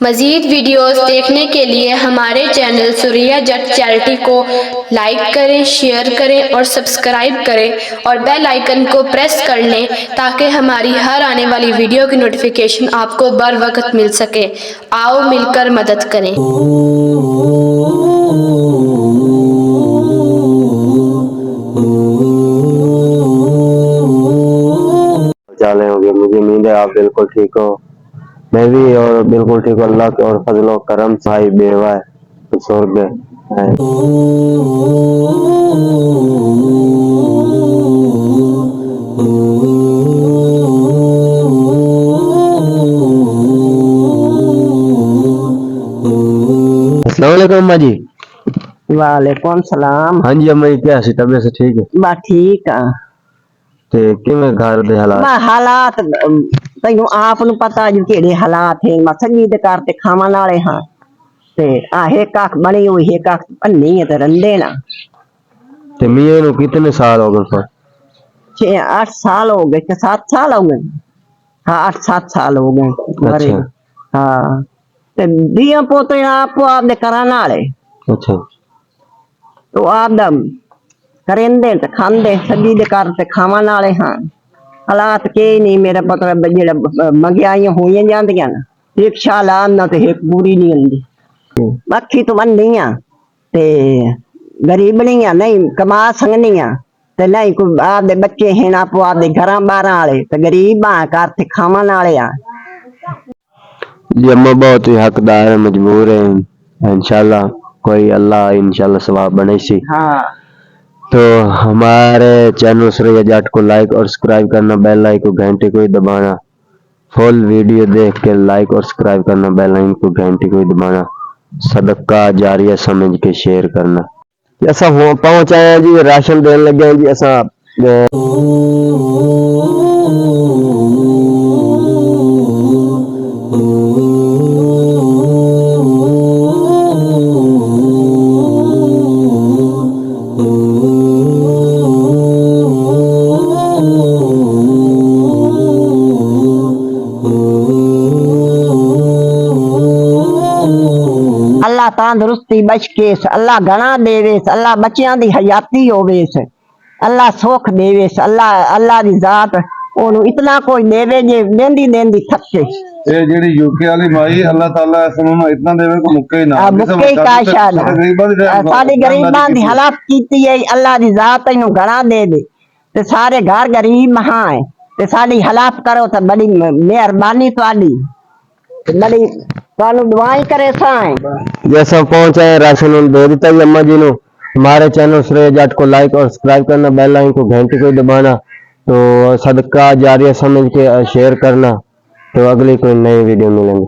मज़ीद वीडियोस देखने के लिए हमारे चैनल सुरिया जट चैरिटी को लाइक करें, शेयर करें और सब्सक्राइब करें और बेल आइकन को प्रेस कर लें ताकि हमारी हर आने वाली वीडियो की नोटिफिकेशन आपको बर वक्त मिल सके। आओ मिलकर मदद करें। चाले होंगे, मुझे उम्मीद है आप बिल्कुल ठीक हो, मैं भी और बिल्कुल ठीक हूँ। अल्लाह के और फजलो करम से भाई बेवा है तो स्वर्ग है। अस्सलाम वालेकुम अम्मा जी। वालेकुम सलाम। हाँ जी अम्मा जी, क्या सी तबीयत से ठीक है? बा ठीक आ ते किवें घर दे हालात? बा हालात तैनू आप नु पता जो केड़े हालात है। मैं संगी दे घर ते खावन वाले हां ते आ एक आख बनी हुई एक आख अन्नी है ते रंदे ना। ते मियां नु कितने साल हो गए पर? 6-8 साल हो गए के 7 साल हो गए। हाँ 8-7 साल हो गए। अच्छा। हाँ ते दिया पोते आप दे कराने वाले। अच्छा। तो आप दम करेंदे ते खांदे सभी दे घर ते खावन वाले हां। हालात के नहीं मेरा मतलब जेड़ा महंगाइयां होई जांदियां ना एक साल आना ते एक पूरी नहीं आंदी। बाकी तो बनिया ते गरीबनियां नहीं कमा सकनियां ते नहीं कोई आपदे बच्चे हैं आप आपदे घरां बाहर वाले ते गरीब आ घर ते खावन वाले आ। जी अम्मा बहुत ही हकदार है, मजबूर है, इंशाल्लाह कोई अल्लाह इंशाल्लाह सवाब बने सी। हाँ तो हमारे चैनल सुरिया जट को लाइक और सब्सक्राइब करना, बेल आइकन को घंटे को ही दबाना, फुल वीडियो देख के लाइक और सब्सक्राइब करना, बेल आइकन को घंटे को ही दबाना, सदका जारिया समझ के शेयर करना। ऐसा हो पहुंचाया जी, राशन देने लगे जी ऐसा। अल्लाह तंदुरुस्ती बच के अल्लाह गणा देवेस, अल्लाह बच्चियां दी हयाती होवेस, अल्लाह सुख देवेस, अल्लाह अल्लाह दी जात ओनू इतना कोई देवे जे देंदी देंदी थके। ये जेडी यूके वाली माई अल्लाह ताला इसनु इतना देवे को मुक्के ही ना मुक्के ही काशा ना साडी गरीबां दी हालत कीती है अल्लाह दी जात इनु गणा दे दे ते सारे घर गरीब महा है ते साडी हालत करो ते बड़ी मेहरबानी तुहाडी बड़ी तानु दुआई करे साए। जैसा पहुंचाए राशन दे दिता जी अम्मा जी ने। हमारे चैनल सुरिया जट को लाइक और सब्सक्राइब करना, बेल आइकन को घंटे को दबाना, तो सदका जारिया समझ के शेयर करना। तो अगली कोई नई वीडियो मिलेंगे।